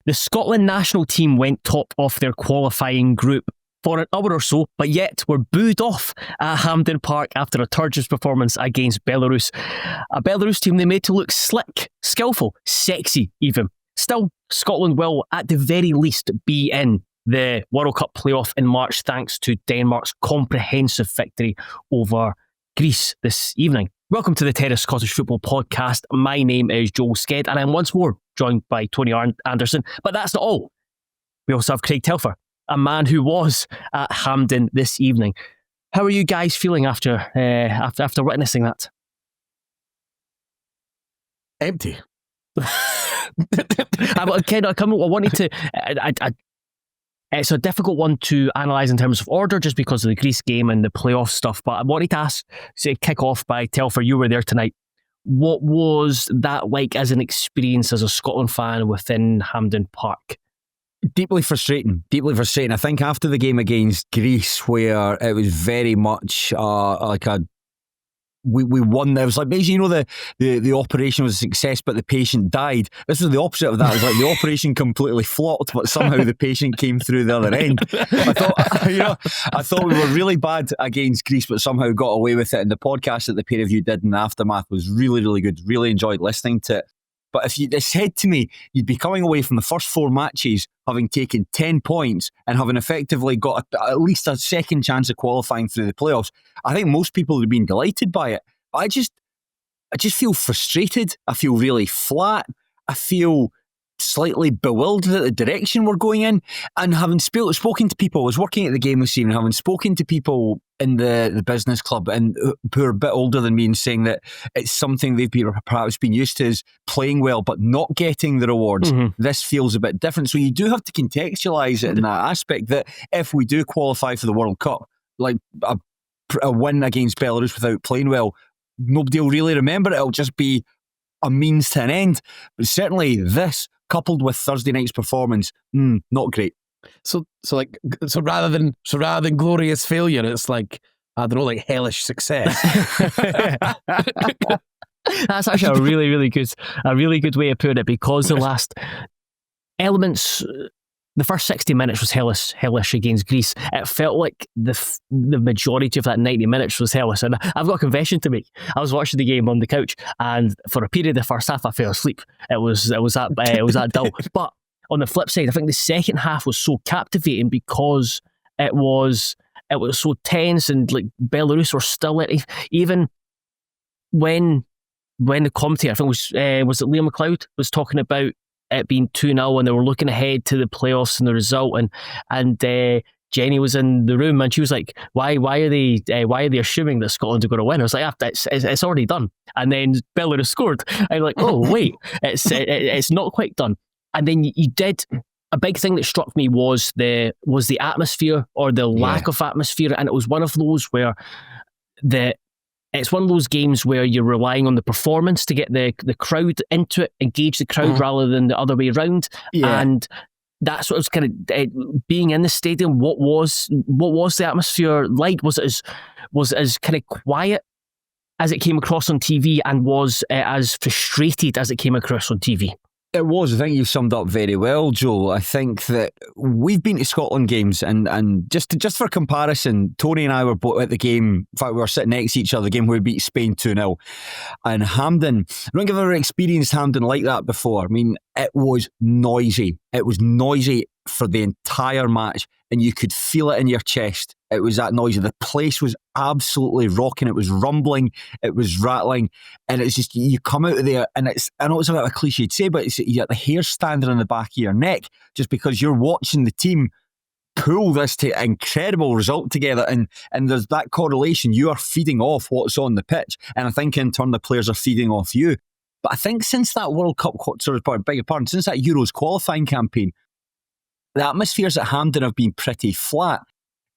The Scotland national team went top of their qualifying group for an hour or so, but yet were booed off at Hampden Park after a turgid performance against Belarus. A Belarus team they made to look slick, skillful, sexy even. Still, Scotland will, at the very least, be in the World Cup playoff in March thanks to Denmark's comprehensive victory over Greece this evening. Welcome to the Terrace Scottish Football Podcast. My name is Joel Sked and I'm once more joined by Tony Anderson. But that's not all. We also have Craig Telfer, a man who was at Hampden this evening. How are you guys feeling after witnessing that? Empty. I wanted to. It's a difficult one to analyse in terms of order, just because of the Greece game and the playoff stuff. But I wanted to kick off by Telfer. You were there tonight. What was that like as an experience as a Scotland fan within Hampden Park? Deeply frustrating. I think after the game against Greece, where it was very much we won. It was like basically, the operation was a success, but the patient died. This was the opposite of that. It was like the operation completely flopped, but somehow the patient came through the other end. I thought we were really bad against Greece, but somehow got away with it. And the podcast that the pair of you did in the aftermath was really, really good. Really enjoyed listening to it. But if you'd said to me you'd be coming away from the first 4 matches having taken 10 points and having effectively got at least a second chance of qualifying through the playoffs, I think most people would have been delighted by it. But I just feel frustrated. I feel really flat. I feel slightly bewildered at the direction we're going in. And having spoken to people, I was working at the game this evening, having spoken to people in the business club and who are a bit older than me and saying that it's something they've perhaps been used to is playing well but not getting the rewards. Mm-hmm. This feels a bit different. So you do have to contextualise it in that aspect, that if we do qualify for the World Cup, like a win against Belarus without playing well, nobody will really remember it. It'll just be a means to an end. But certainly this, coupled with Thursday night's performance, not great. So rather than glorious failure, it's like, I don't know, like hellish success. That's actually a really good way of putting it, because the last elements, the first 60 minutes was hellish against Greece. It felt like the majority of that 90 minutes was hellish. And I've got a confession to make. I was watching the game on the couch, and for a period of the first half, I fell asleep. It was that dull. But on the flip side, I think the second half was so captivating because it was so tense, and like Belarus were still at it. Even when the commentator, I think was it Liam McLeod, was talking about it being 2-0 and they were looking ahead to the playoffs and the result, and Jenny was in the room and she was like, why are they assuming that Scotland are going to win? I was like, it's already done. And then Belarus scored. I'm like, oh wait, it's not quite done. And then you did a big thing that struck me was the atmosphere, or the lack of atmosphere, and it was one of those where it's one of those games where you're relying on the performance to get the crowd into it, engage the crowd rather than the other way around. Yeah. And that's what was kind of being in the stadium. What was the atmosphere like? Was it as kind of quiet as it came across on TV, and was it as frustrated as it came across on TV? It was. I think you've summed up very well, Joel. I think that we've been to Scotland games, and just for comparison, Tony and I were both at the game. In fact, we were sitting next to each other, the game where we beat Spain 2-0. And Hampden, I don't think I've ever experienced Hampden like that before. I mean, it was noisy. It was noisy for the entire match, and you could feel it in your chest. It was that noisy. The place was absolutely rocking. It was rumbling. It was rattling. And it's just, you come out of there, and I know it's a bit of a cliche to say, but you got the hair standing on the back of your neck just because you're watching the team pull this incredible result together. And there's that correlation. You are feeding off what's on the pitch. And I think in turn the players are feeding off you. But I think since that World Cup, since that Euros qualifying campaign, the atmospheres at Hampden have been pretty flat.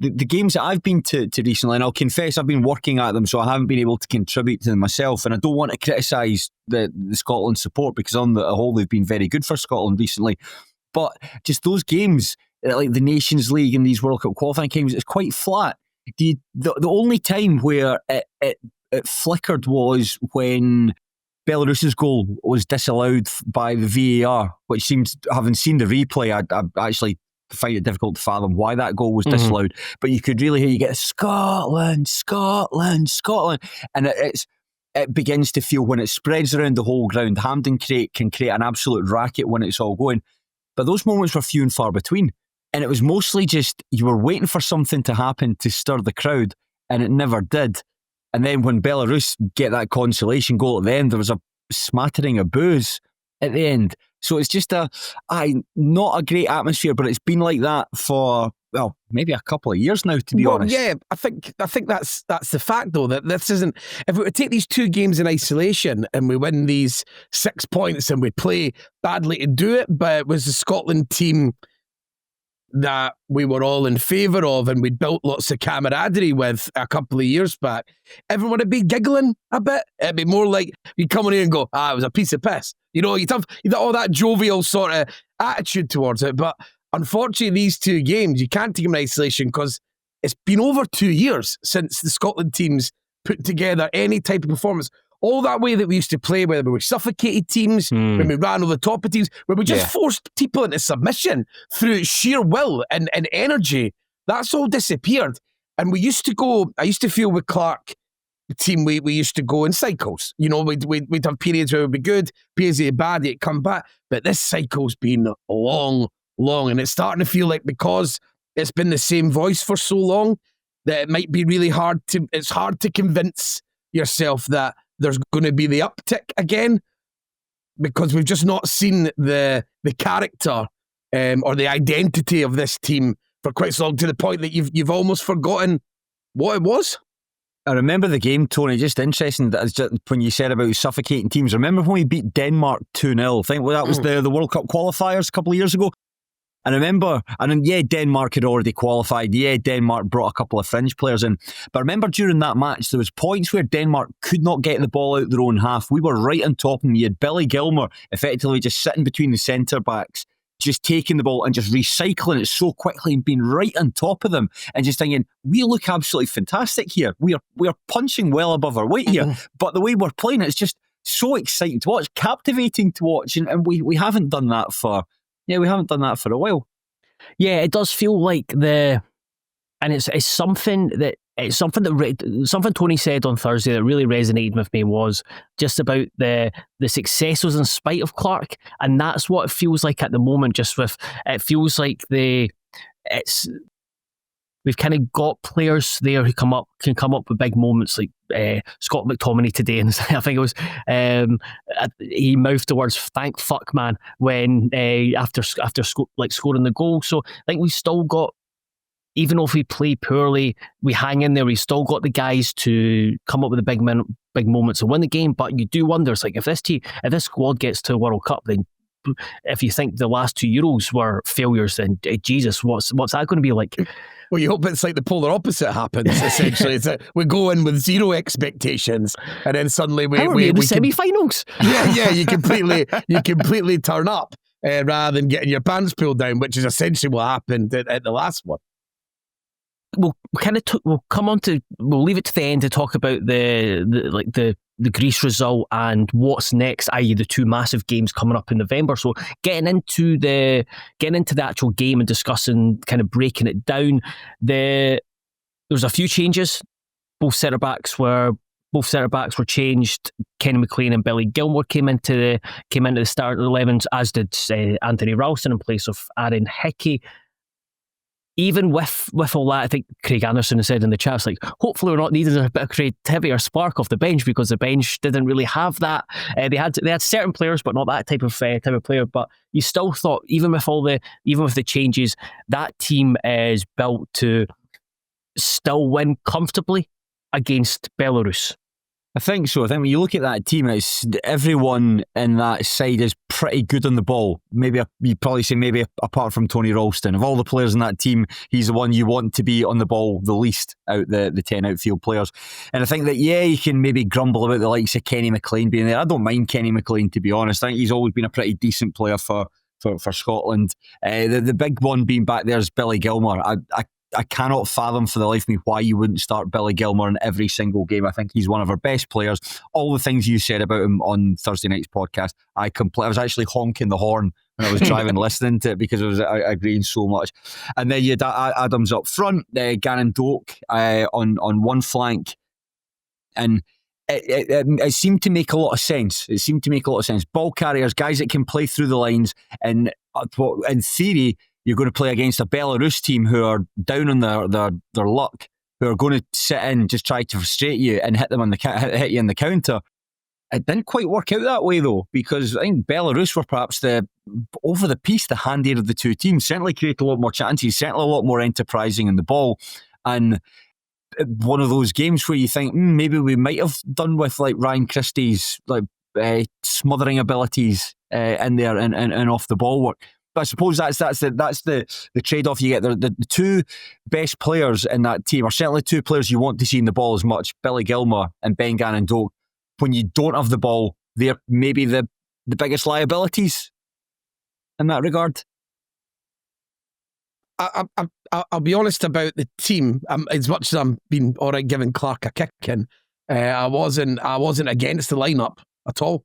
The games that I've been to recently, and I'll confess I've been working at them, so I haven't been able to contribute to them myself, and I don't want to criticise the Scotland support, because on the whole they've been very good for Scotland recently. But just those games, like the Nations League and these World Cup qualifying games, it's quite flat. The only time where it flickered was when Belarus's goal was disallowed by the VAR, which seems, having seen the replay, I actually find it difficult to fathom why that goal was disallowed. But you could really hear, you get Scotland, Scotland, Scotland, and it begins to feel, when it spreads around the whole ground, Hampden can create an absolute racket when it's all going. But those moments were few and far between. And it was mostly just, you were waiting for something to happen to stir the crowd, and it never did. And then when Belarus get that consolation goal at the end, there was a smattering of boos at the end. So it's just not a great atmosphere, but it's been like that for, well, maybe a couple of years now, to be honest. Yeah, I think that's the fact, though, that this isn't, if we were to take these two games in isolation and we win these 6 points and we play badly to do it, but it was the Scotland team that we were all in favour of and we'd built lots of camaraderie with a couple of years back, everyone would be giggling a bit. It'd be more like you'd come in here and go, it was a piece of piss. You know, you'd have all that jovial sort of attitude towards it. But unfortunately, these two games, you can't take them in isolation because it's been over 2 years since the Scotland teams put together any type of performance. All that way that we used to play, whether we suffocated teams, when we ran over the top of teams, where we just forced people into submission through sheer will and energy, that's all disappeared. And we used to go, I used to feel with Clarke, the team, we used to go in cycles. You know, we'd have periods where it would be good, periods where it would be bad, it'd come back. But this cycle's been long, and it's starting to feel like, because it's been the same voice for so long, that it might be really hard to convince yourself that there's going to be the uptick again, because we've just not seen the character or the identity of this team for quite so long, to the point that you've almost forgotten what it was. I remember the game, Tony, just interesting that when you said about suffocating teams. Remember when we beat Denmark 2-0? I think that was the World Cup qualifiers a couple of years ago. And I remember, Denmark had already qualified. Yeah, Denmark brought a couple of fringe players in. But I remember during that match, there was points where Denmark could not get the ball out their own half. We were right on top of them. You had Billy Gilmour effectively just sitting between the centre-backs, just taking the ball and just recycling it so quickly and being right on top of them and just thinking, we look absolutely fantastic here. We are punching well above our weight here. But the way we're playing, it's just so exciting to watch, captivating to watch. And we haven't done that for... Yeah, we haven't done that for a while. Yeah, it does feel like it's something Tony said on Thursday that really resonated with me, was just about the successes in spite of Clarke, and that's what it feels like at the moment. It feels like we've kind of got players there who can come up with big moments, like Scott McTominay today, and I think it was he mouthed the words "thank fuck, man" when after scoring the goal. So I think we've still got, even if we play poorly, we hang in there. We've still got the guys to come up with the big moments and win the game. But you do wonder, it's like, if this squad gets to a World Cup, then if you think the last 2 Euros were failures, then Jesus, what's that going to be like? Well, you hope it's like the polar opposite happens, essentially. It's like we go in with zero expectations, and then suddenly we in the semi-finals. Yeah, you completely turn up rather than getting your pants pulled down, which is essentially what happened at the last one. We'll leave it to the end to talk about the Greece result and what's next, i.e. the two massive games coming up in November. So getting into the actual game and discussing, kind of breaking it down, there was a few changes. Both centre backs were changed. Kenny McLean and Billy Gilmour came into the start of the 11s, as did Anthony Ralston in place of Aaron Hickey. Even with all that, I think Craig Anderson has said in the chat, it's like, hopefully we're not needing a bit of creativity or spark off the bench, because the bench didn't really have that. They had certain players, but not that type of player. But you still thought, even with the changes, that team is built to still win comfortably against Belarus. I think so. I think when you look at that team, it's everyone in that side is pretty good on the ball. Maybe you'd probably say maybe apart from Tony Ralston. Of all the players in that team, he's the one you want to be on the ball the least out the 10 outfield players. And I think that, you can maybe grumble about the likes of Kenny McLean being there. I don't mind Kenny McLean, to be honest. I think he's always been a pretty decent player for Scotland. The big one being back there is Billy Gilmour. I I cannot fathom for the life of me why you wouldn't start Billy Gilmour in every single game. I think he's one of our best players. All the things you said about him on Thursday night's podcast, I was actually honking the horn when I was driving listening to it because I agreeing so much. And then you had Adams up front, Gannon Doak on one flank, and it seemed to make a lot of sense. Ball carriers, guys that can play through the lines, and in theory, you're going to play against a Belarus team who are down on their luck, who are going to sit in, just try to frustrate you and hit you in the counter. It didn't quite work out that way though, because I think Belarus were perhaps over the piece, the handier of the two teams. Certainly created a lot more chances, certainly a lot more enterprising in the ball, and one of those games where you think maybe we might have done with like Ryan Christie's smothering abilities in there and off the ball work. But I suppose that's the trade-off you get. The two best players in that team are certainly two players you want to see in the ball as much, Billy Gilmour and Ben Gannon Doak. When you don't have the ball, they're maybe the biggest liabilities in that regard. I'll be honest about the team. As much as I'm being all right giving Clarke a kick in, I wasn't against the lineup at all.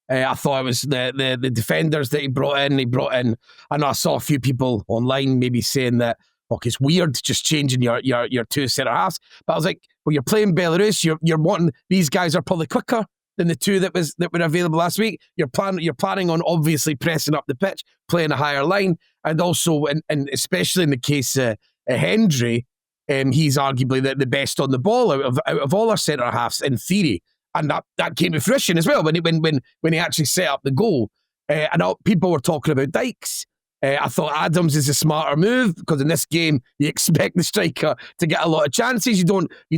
I thought it was the defenders that he brought in. I know I saw a few people online maybe saying that, look, it's weird just changing your two centre halves. But I was like, well, you're playing Belarus. You're wanting, these guys are probably quicker than the two that were available last week. You're planning on obviously pressing up the pitch, playing a higher line, and also and especially in the case of Hendry, he's arguably the best on the ball out of all our centre halves in theory. And that came to fruition as well when he actually set up the goal. And people were talking about Dykes. I thought Adams is a smarter move because in this game you expect the striker to get a lot of chances. You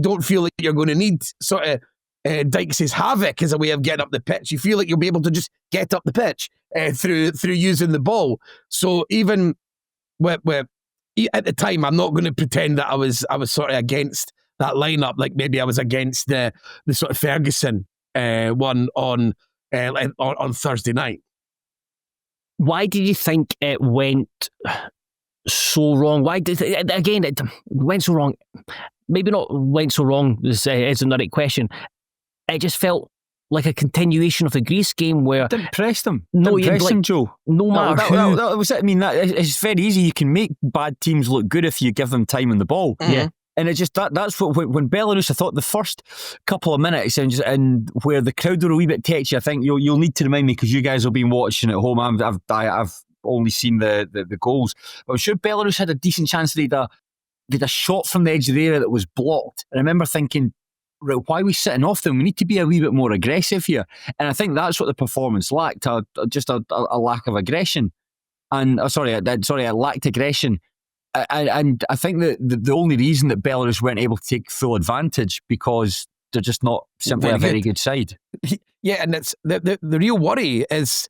don't feel like you're going to need sort of Dykes' havoc as a way of getting up the pitch. You feel like you'll be able to just get up the pitch through using the ball. So even at the time, I'm not going to pretend that I was sort of against that lineup, like maybe I was against the sort of Ferguson one on Thursday night. Why did you think it went so wrong? Why did it went so wrong? Maybe not went so wrong isn't the right question. It just felt like a continuation of the Greece game where didn't press them. No, didn't press them, Joe. No matter who. That was it. I mean, it's very easy. You can make bad teams look good if you give them time on the ball. Mm-hmm. Yeah. And it just that's what when Belarus, I thought the first couple of minutes and where the crowd were a wee bit tetchy. I think you'll need to remind me because you guys have been watching at home. I've only seen the goals, but I'm sure Belarus had a decent chance. They'd a shot from the edge of the area that was blocked, and I remember thinking, right, why are we sitting off them? We need to be a wee bit more aggressive here. And I think that's what the performance lacked, just a lack of aggression, and it lacked aggression. And I think that the only reason that Belarus weren't able to take full advantage because they're just not simply a very good side. Yeah, and it's the real worry is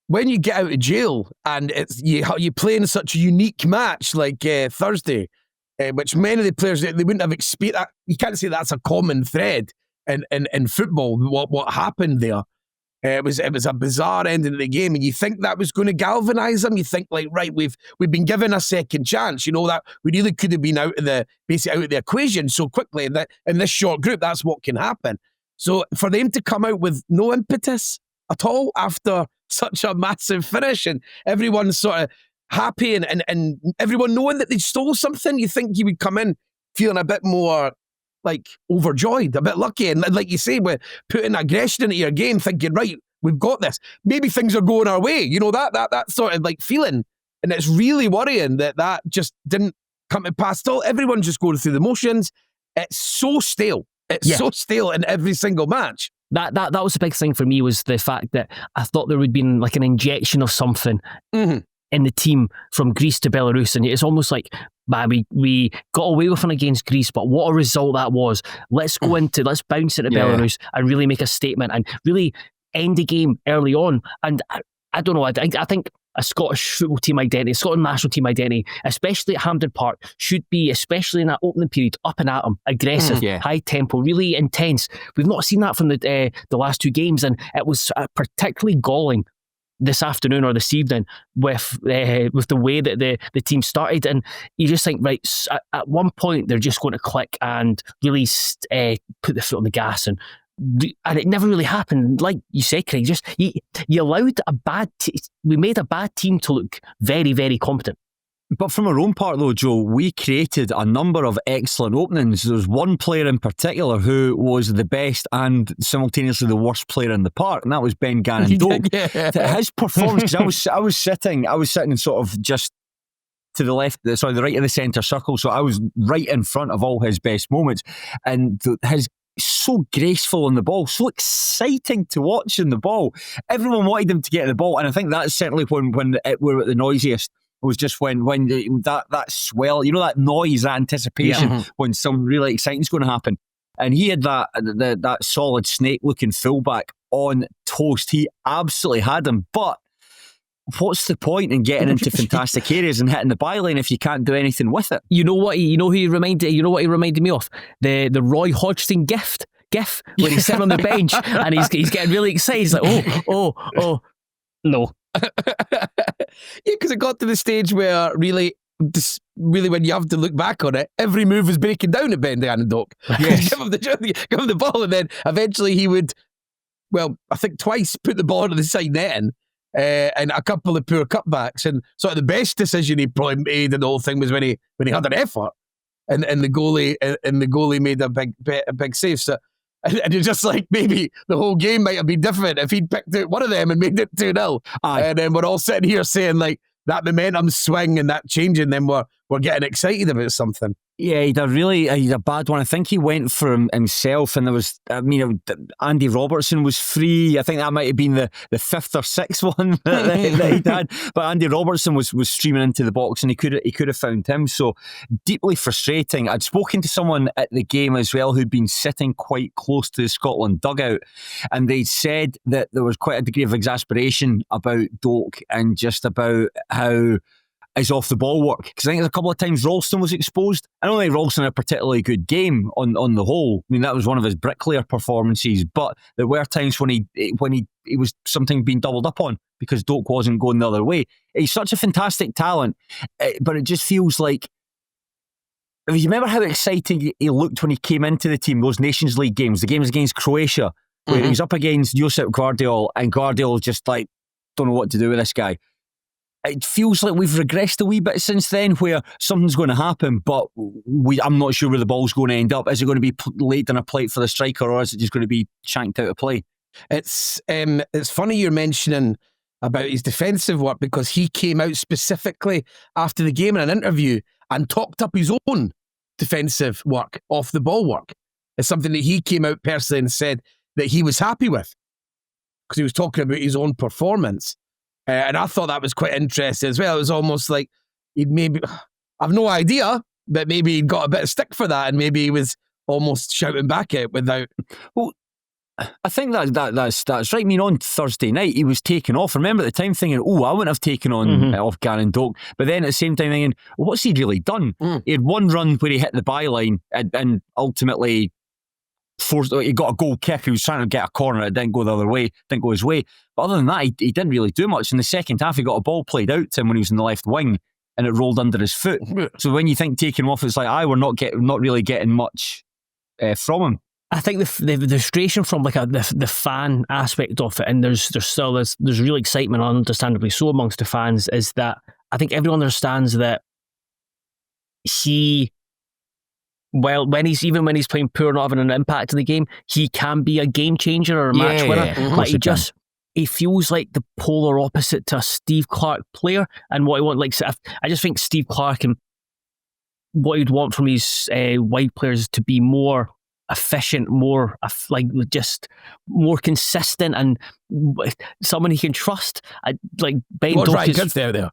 when you get out of jail and it's you play in such a unique match like Thursday, which many of the players they wouldn't have experienced. You can't say that's a common thread in football. What happened there? It was a bizarre ending of the game, and you think that was going to galvanise them. You think like, right, we've been given a second chance. You know that we really could have been out of the equation so quickly. That in this short group, that's what can happen. So for them to come out with no impetus at all after such a massive finish, and everyone's sort of happy and everyone knowing that they stole something, you think you would come in feeling a bit more like overjoyed, a bit lucky, and like you say, we're putting aggression into your game, thinking, right, we've got this. Maybe things are going our way. You know that sort of like feeling, and it's really worrying that just didn't come to pass at all. Everyone's just going through the motions. It's so stale. So stale in every single match. That was the big thing for me, was the fact that I thought there would have been like an injection of something in the team from Greece to Belarus, and it's almost like, man, we got away with one against Greece, but what a result that was. Let's bounce into Belarus and really make a statement and really end the game early on. And I don't know, I think a Scottish football team identity, Scotland national team identity, especially at Hampden Park, should be, especially in that opening period, up and at them, aggressive, high tempo, really intense. We've not seen that from the last two games, and it was particularly galling this afternoon or this evening with the way that the team started, and you just think, right, at one point they're just going to click and really put the foot on the gas, and it never really happened. Like you said, Craig, just you allowed we made a bad team to look very, very competent. But from our own part, though, Joe, we created a number of excellent openings. There was one player in particular who was the best and simultaneously the worst player in the park, and that was Ben Gannon-Doak. His performance, because I was sitting sort of just to the left, the right of the centre circle, so I was right in front of all his best moments, and his so graceful on the ball, so exciting to watch in the ball. Everyone wanted him to get the ball, and I think that's certainly when we're at the noisiest. Was just when that swell, that noise, that anticipation, when something really exciting's going to happen. And he had that solid snake-looking fullback on toast. He absolutely had him. But what's the point in getting into fantastic areas and hitting the byline if you can't do anything with it? You know what he reminded me of? The Roy Hodgson gif when he's sitting on the bench and he's getting really excited. He's like, oh, no. Yeah, because it got to the stage where really when you have to look back on it, every move was breaking down at Ben Gannon-Doak. Yes. give him the ball, and then eventually he would, I think twice put the ball to the side netting, and a couple of poor cutbacks. And sort of the best decision he probably made in the whole thing was when he had an effort, and the goalie made a big save. So. And you're just like, maybe the whole game might have been different if he'd picked out one of them and made it 2-0. And then we're all sitting here saying, like, that momentum swing and that changing, then we're getting excited about something. Yeah, he had a bad one. I think he went for himself, and there was, Andy Robertson was free. I think that might have been the fifth or sixth one that he'd had. But Andy Robertson was streaming into the box, and he could have found him. So deeply frustrating. I'd spoken to someone at the game as well who'd been sitting quite close to the Scotland dugout, and they said that there was quite a degree of exasperation about Doak and just about how his off the ball work, because I think there's a couple of times Ralston was exposed. I don't think Ralston had a particularly good game on the whole. I mean, that was one of his bricklayer performances, but there were times when he was something being doubled up on because Doak wasn't going the other way. He's such a fantastic talent, but it just feels like, if you remember how exciting he looked when he came into the team, those Nations League games, the games against Croatia, where he was up against Josep Guardiola, and Guardiola just like, don't know what to do with this guy. It feels like we've regressed a wee bit since then, where something's going to happen, but I'm not sure where the ball's going to end up. Is it going to be laid on a plate for the striker, or is it just going to be shanked out of play? It's funny you're mentioning about his defensive work, because he came out specifically after the game in an interview and talked up his own defensive work, off the ball work. It's something that he came out personally and said that he was happy with, because he was talking about his own performance. And I thought that was quite interesting as well. It was almost like he'd maybe, I've no idea, but maybe he'd got a bit of stick for that, and maybe he was almost shouting back at it without. Well, I think that's right. I mean, on Thursday night, he was taken off. I remember at the time thinking, I wouldn't have taken on off Gannon-Doak. But then at the same time thinking, what's he really done? He had one run where he hit the byline and ultimately he got a goal kick. He was trying to get a corner. It didn't go the other way. Didn't go his way. But other than that, he didn't really do much. In the second half, he got a ball played out to him when he was in the left wing, and it rolled under his foot. So when you think taking him off, it's like, we're not really getting much from him. I think the frustration from like the fan aspect of it, and there's real excitement, understandably so, amongst the fans, is that I think everyone understands that when he's playing poor, not having an impact in the game, he can be a game changer or a match winner. But he feels like the polar opposite to a Steve Clarke player, and what I want, like, I just think Steve Clarke, and what he'd want from his wide players is to be more efficient, more just more consistent, and someone he can trust. Like Ben Doak is there.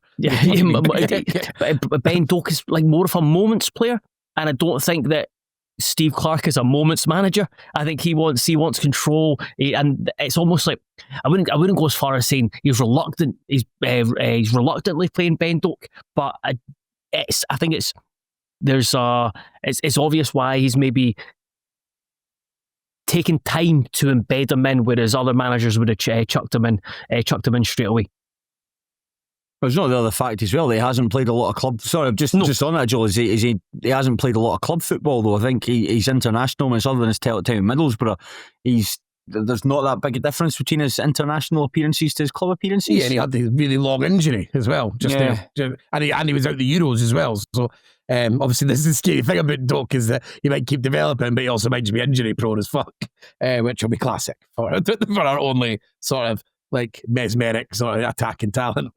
Ben Doak is like more of a moments player, and I don't think that Steve Clarke is a moments manager. I think he wants control, and it's almost like I wouldn't go as far as saying he's reluctant. He's reluctantly playing Ben Doak, but I think it's obvious why he's maybe taking time to embed him in, whereas other managers would have chucked him in straight away. There's not the other fact as well that he hasn't played a lot of club. Sorry, just on that, Joel. He hasn't played a lot of club football though. I think he's international. Other than his time at Middlesbrough, there's not that big a difference between his international appearances to his club appearances. Yeah, and he had the really long injury as well. And he was out the Euros as well. So obviously, this is the scary thing about Doak is that he might keep developing, but he also might just be injury prone as fuck, which will be classic for our only sort of like mesmeric sort of attacking talent.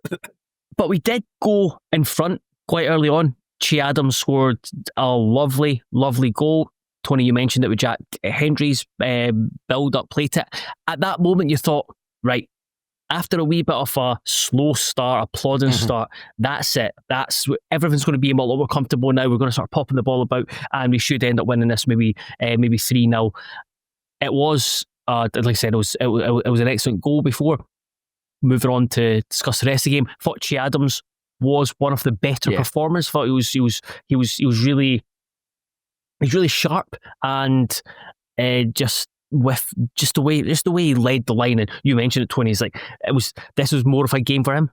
But we did go in front quite early on. Che Adams scored a lovely, lovely goal. Tony, you mentioned it with Jack Hendry's build-up play to it. At that moment, you thought, right, after a wee bit of a slow start, a plodding start, that's it. Everything's going to be a lot more comfortable now. We're going to start popping the ball about, and we should end up winning this maybe 3-0. It was, like I said, it was an excellent goal before. Moving on to discuss the rest of the game, thought Che Adams was one of the better performers. Thought he was really sharp, and just the way he led the line. And you mentioned it, Tony. It's like this was more of a game for him.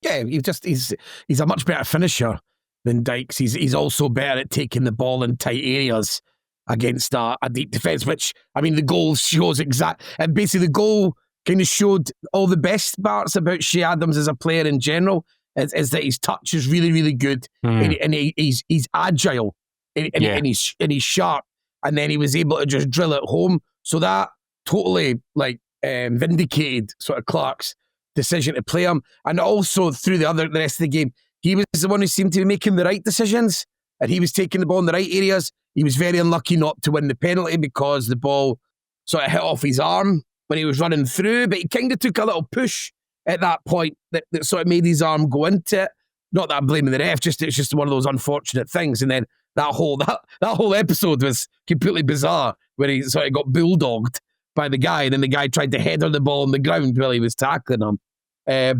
Yeah, he's a much better finisher than Dykes. He's also better at taking the ball in tight areas against a deep defence. Which I mean, the goal shows and basically the goal kind of showed all the best parts about Che Adams as a player in general, is that his touch is really, really good, and he's agile, and he's sharp, and then he was able to just drill it home. So that totally vindicated sort of Clarke's decision to play him, and also through the rest of the game, he was the one who seemed to be making the right decisions, and he was taking the ball in the right areas. He was very unlucky not to win the penalty because the ball sort of hit off his arm when he was running through, but he kind of took a little push at that point that sort of made his arm go into it. Not that I'm blaming the ref, it's just one of those unfortunate things. And then that whole episode was completely bizarre, where he sort of got bulldogged by the guy, and then the guy tried to header the ball on the ground while he was tackling him.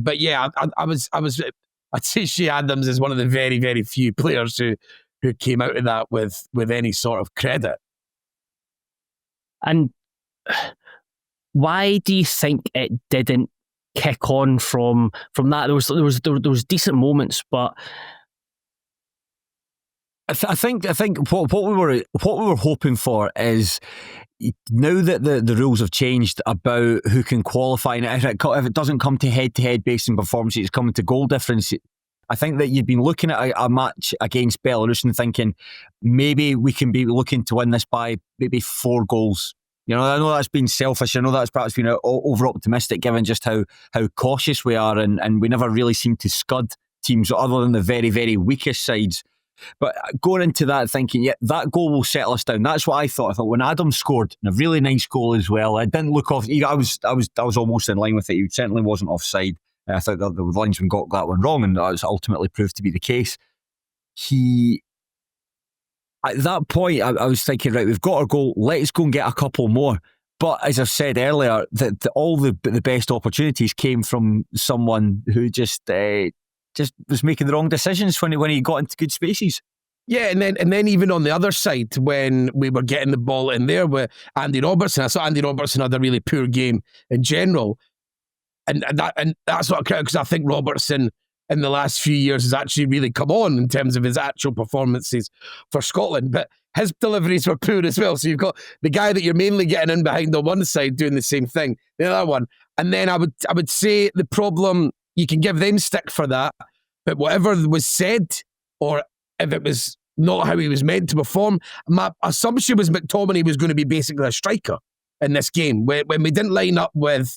But yeah, I'd say Che Adams is one of the very, very few players who came out of that with any sort of credit. And why do you think it didn't kick on from that? There was decent moments, but I think what we were hoping for is, now that the rules have changed about who can qualify, and if it doesn't come to head based on performance, it's coming to goal difference. I think that you've been looking at a match against Belarus and thinking maybe we can be looking to win this by maybe 4 goals. You know, I know that's been selfish. I know that's perhaps been over optimistic given just how cautious we are, and we never really seem to scud teams other than the very, very weakest sides. But going into that thinking, yeah, that goal will settle us down. That's what I thought. I thought when Adams scored, and a really nice goal as well, I didn't look off. I was almost in line with it. He certainly wasn't offside. I thought that the linesman got that one wrong, and that was ultimately proved to be the case. At that point, I was thinking, right, we've got our goal, let's go and get a couple more. But as I've said earlier, that all the best opportunities came from someone who just was making the wrong decisions when he got into good spaces. Yeah, and then even on the other side, when we were getting the ball in there with Andy Robertson, I saw Andy Robertson had a really poor game in general. And that's what I credit, because I think Robertson in the last few years has actually really come on in terms of his actual performances for Scotland. But his deliveries were poor as well. So you've got the guy that you're mainly getting in behind on one side doing the same thing, the other one. And then I would say the problem, you can give them stick for that, but whatever was said, or if it was not how he was meant to perform, my assumption was McTominay was going to be basically a striker in this game. When we didn't line up with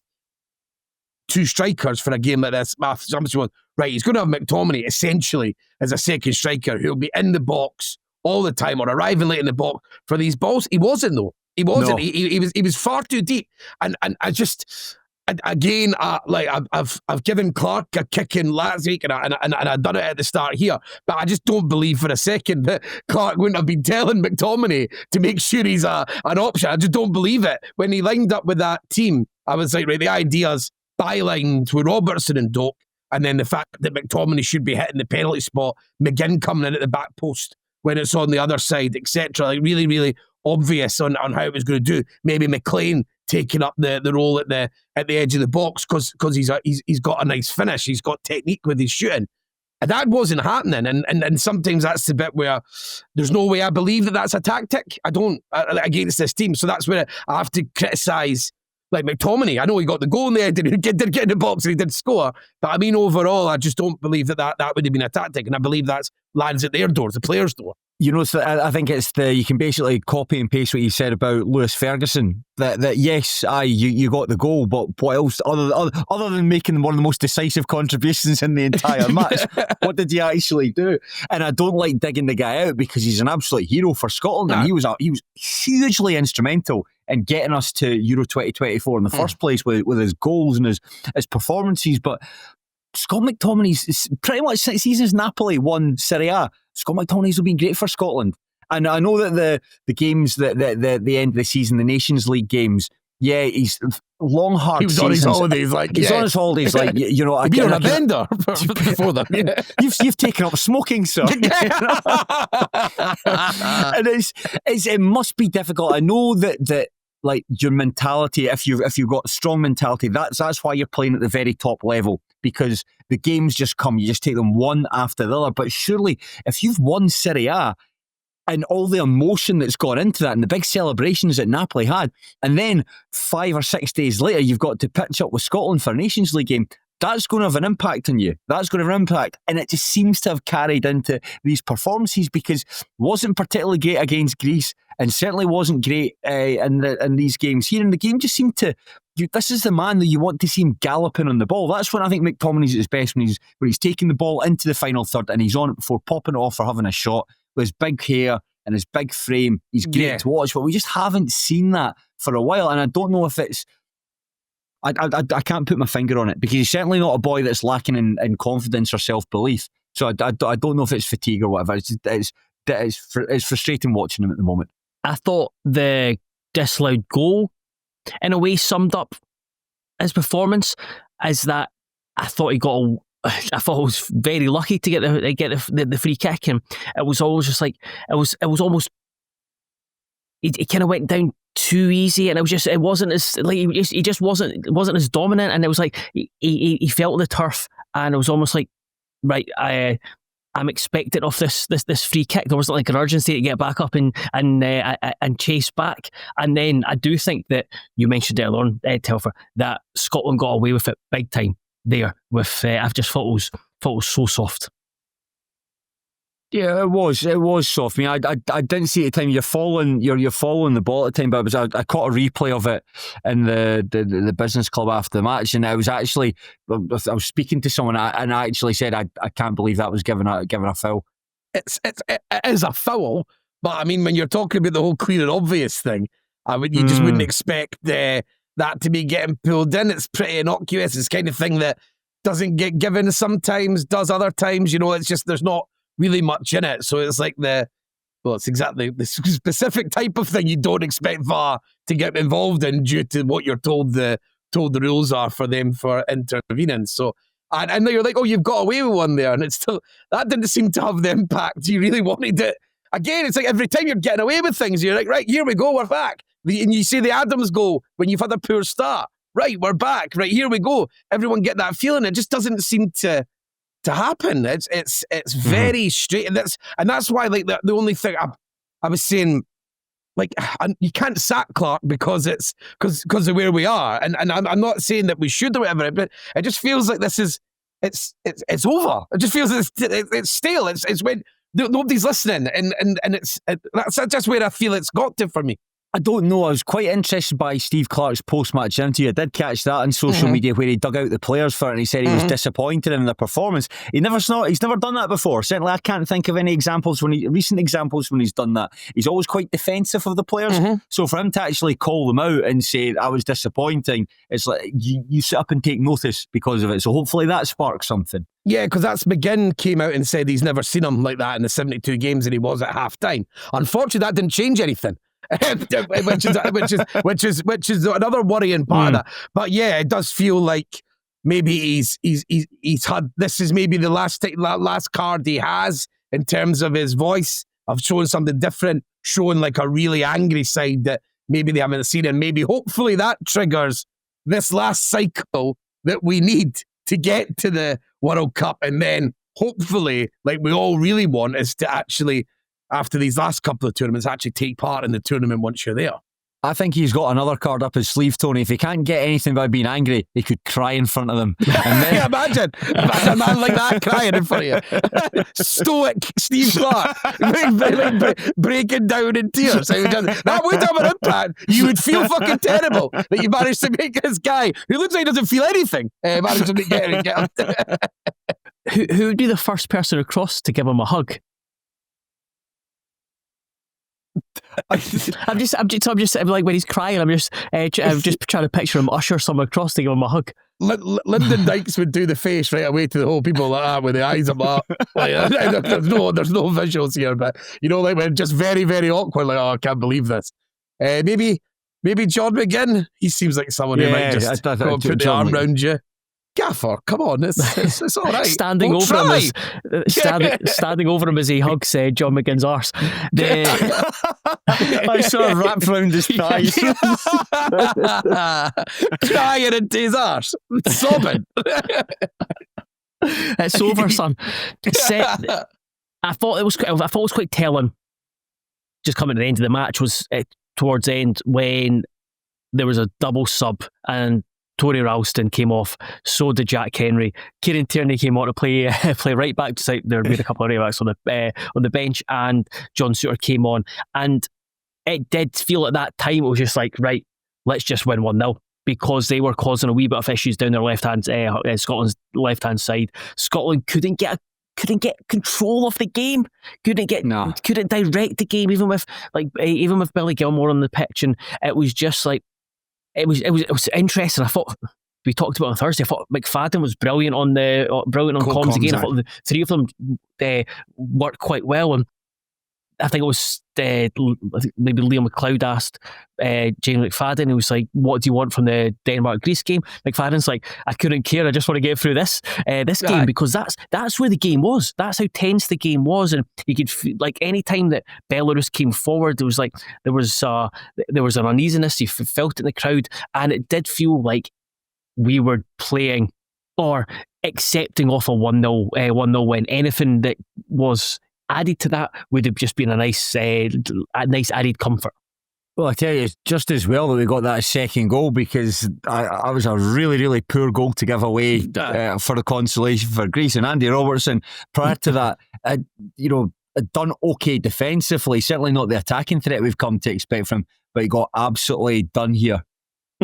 2 strikers for a game like this, my assumption was, right, he's going to have McTominay essentially as a second striker who'll be in the box all the time or arriving late in the box for these balls. He wasn't, though. He wasn't. No. He was far too deep. And I just, again, I've given Clarke a kick in last week, and I done it at the start here, but I just don't believe for a second that Clarke wouldn't have been telling McTominay to make sure he's an option. I just don't believe it. When he lined up with that team, I was like, right, the idea's bylined with Robertson and Doak, and then the fact that McTominay should be hitting the penalty spot, McGinn coming in at the back post when it's on the other side, etc. Like really, really obvious on how it was going to do. Maybe McLean taking up the role at the edge of the box because he's got a nice finish. He's got technique with his shooting. And that wasn't happening. And sometimes that's the bit where there's no way I believe that that's a tactic. I don't, against this team. So that's where I have to criticise, like McTominay. I know he got the goal in there, did get in the box and he did score. But I mean, overall, I just don't believe that would have been a tactic. And I believe that's lands at their door, the players' door. You know, so I think it's you can basically copy and paste what you said about Lewis Ferguson. That yes, you got the goal, but what else other than making one of the most decisive contributions in the entire match? What did he actually do? And I don't like digging the guy out because he's an absolute hero for Scotland, and he was hugely instrumental in getting us to Euro 2024 in the first place with his goals and his performances. But Scott McTominay's pretty much since seasons Napoli won Serie A, Scott McTominay's been great for Scotland. And I know that the games that the end of the season, the Nations League games, yeah, he's long hard. He was seasons. on his holidays, he's on his holidays, like you know. He'd been on a bender before them. Yeah. You've taken up smoking, sir. And it must be difficult. I know that like your mentality, if you've got a strong mentality, that's why you're playing at the very top level, because the games just come, you just take them one after the other. But surely if you've won Serie A and all the emotion that's gone into that and the big celebrations that Napoli had, and then 5 or 6 days later you've got to pitch up with Scotland for a Nations League game, that's going to have an impact on you. That's going to have an impact. And it just seems to have carried into these performances, because it wasn't particularly great against Greece and certainly wasn't great in these games here. And the game just seemed to, this is the man that you want to see him galloping on the ball. That's when I think McTominay's at his best, when he's taking the ball into the final third and he's on it before popping it off or having a shot. With his big hair and his big frame, he's great to watch, but we just haven't seen that for a while. And I don't know if it's, I can't put my finger on it, because he's certainly not a boy that's lacking in confidence or self-belief. So I don't know if it's fatigue or whatever. It's frustrating watching him at the moment. I thought the disallowed goal in a way summed up his performance, as that I thought he was very lucky to get the free kick, and it was always just like it was almost he kind of went down too easy, and it wasn't as like he just wasn't as dominant, and it was like he felt the turf, and it was almost like, right, I'm expecting off this free kick. There wasn't like an urgency to get back up and chase back. And then I do think that you mentioned earlier on, Telfer, that Scotland got away with it big time there. With I've just thought it was so soft. Yeah, it was soft. I mean, I didn't see it at the time. You're following the ball at the time, but I caught a replay of it in the business club after the match, and I was speaking to someone and I actually said I can't believe that was given a foul. It is a foul, but I mean, when you're talking about the whole clear and obvious thing, you just wouldn't expect that to be getting pulled in. It's pretty innocuous. It's the kind of thing that doesn't get given sometimes, does other times. You know, it's just there's not really much in it, so it's like it's exactly the specific type of thing you don't expect VAR to get involved in due to what you're told the rules are for them for intervening. So and you're like, oh, you've got away with one there, and it's still, that didn't seem to have the impact you really wanted it. Again, it's like every time you're getting away with things, you're like, right, here we go, we're back. And you see the Adams goal when you've had a poor start. Right, we're back. Right, here we go. Everyone get that feeling. It just doesn't seem to happen. It's very straight, and that's why, like, the only thing I was saying, like, you can't sack Clarke because of where we are, and I'm not saying that we should or whatever, but it just feels like this is it's over. It just feels it's stale. It's when nobody's listening, and that's just where I feel it's got to for me. I don't know. I was quite interested by Steve Clarke's post-match interview. I did catch that on social media where he dug out the players for it, and he said he was disappointed in their performance. He's never done that before. Certainly, I can't think of any recent examples when he's done that. He's always quite defensive of the players. So for him to actually call them out and say I was disappointing, it's like you sit up and take notice because of it. So hopefully that sparks something. Yeah, because that's McGinn came out and said he's never seen him like that in the 72 games that he was at half time. Unfortunately, that didn't change anything. which is another worrying part of that. But yeah, it does feel like maybe he's had, this is maybe the last card he has in terms of his voice, of showing something different, showing like a really angry side that maybe they haven't seen, and maybe hopefully that triggers this last cycle that we need to get to the World Cup. And then hopefully, like we all really want, is to actually, after these last couple of tournaments, actually take part in the tournament once you're there. I think he's got another card up his sleeve, Tony. If he can't get anything by being angry, he could cry in front of them. And then... imagine a man like that crying in front of you. Stoic Steve Clarke, breaking down in tears. That would have an impact. You would feel fucking terrible that you managed to make this guy, who looks like he doesn't feel anything, managed to get him. Who would be the first person across to give him a hug? I'm just like when he's crying. I'm just trying to picture him usher someone across to give him a hug. Lyndon Dykes would do the face right away to the whole people like that with the eyes up. Like, there's no visuals here, but like when just very, very awkward. Like, oh, I can't believe this. Maybe John McGinn. He seems like someone who might just put the arm round you. Gaffer, come on, it's all right. Standing over him as he hugs John McGinn's arse. I saw a wrap around his thighs. Crying into his arse, sobbing. It's over, son. I thought it was quite telling. Just coming to the end of the match was towards the end when there was a double sub and Tony Ralston came off, so did Jack Henry. Kieran Tierney came on to play right back. Just like there were a couple of right backs on the bench, and John Souttar came on. And it did feel at that time it was just like, right, let's just win 1-0, because they were causing a wee bit of issues down their Scotland's left hand side. Scotland couldn't get control of the game. Couldn't direct the game, even with Billy Gilmore on the pitch, and it was just like. It was interesting. I thought we talked about it on Thursday. I thought McFadden was brilliant on comms again. I thought the three of them worked quite well, and I think it was maybe Liam McLeod asked James McFadden. He was like, "What do you want from the Denmark-Greece game?" McFadden's like, "I couldn't care. I just want to get through this game, because that's where the game was. That's how tense the game was, and you could feel, like any time that Belarus came forward, there was an uneasiness. You felt it in the crowd, and it did feel like we were playing or accepting off a 1-0 win. Anything that was added to that would have just been a nice added comfort. Well, I tell you, it's just as well that we got that second goal, because I was a really, really poor goal to give away for the consolation for Greece. And Andy Robertson, prior to that, had done okay defensively, certainly not the attacking threat we've come to expect from him, but he got absolutely done here.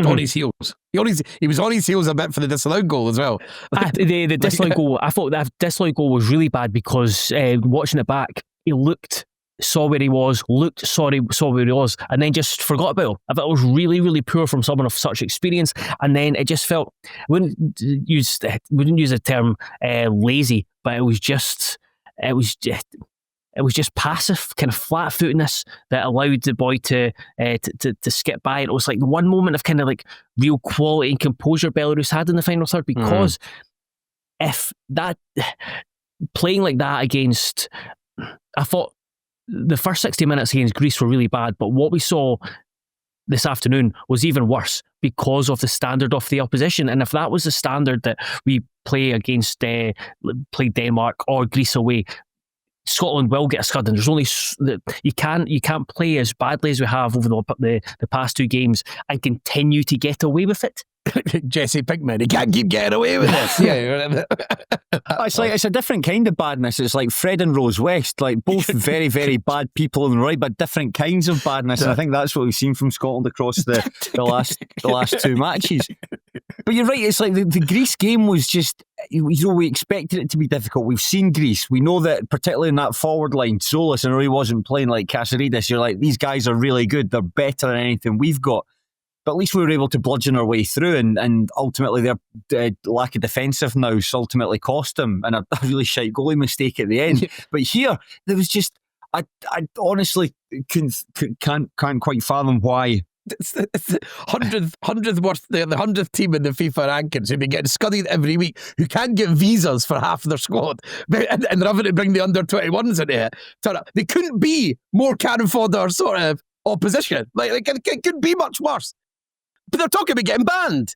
On his heels. He was on his heels a bit for the disallowed goal as well. The disallowed goal, I thought that disallowed goal was really bad, because watching it back, he saw where he was, saw where he was, and then just forgot about it. I thought it was really, really poor from someone of such experience. And then it just felt, wouldn't use the term lazy, but it was just passive, kind of flat-footedness that allowed the boy to skip by. And it was like the one moment of kind of like real quality and composure Belarus had in the final third, because if that playing like that against, I thought the first 60 minutes against Greece were really bad, but what we saw this afternoon was even worse because of the standard of the opposition. And if that was the standard that we play against, play Denmark or Greece away, Scotland will get a scud, and there's only you can't play as badly as we have over the past two games and continue to get away with it. Jesse Pinkman, he can't keep getting away with this. Yeah, it's a different kind of badness. It's like Fred and Rose West, like both very, very bad people in the right, but different kinds of badness. And I think that's what we've seen from Scotland across the last two matches. But you're right. It's like the Greece game was just, we expected it to be difficult. We've seen Greece. We know that, particularly in that forward line, Solis, and he wasn't playing like Kasaridis. You're like, these guys are really good. They're better than anything we've got. But at least we were able to bludgeon our way through, and ultimately their lack of defensive nous ultimately cost them, and a really shite goalie mistake at the end. But here, there was just, I honestly can't quite fathom why. It's the 100th worst, the 100th team in the FIFA rankings who've been getting scudded every week, who can't get visas for half their squad, and they're having to bring the under-21s in here. They couldn't be more cannon fodder sort of opposition. Like it could be much worse. But they're talking about getting banned.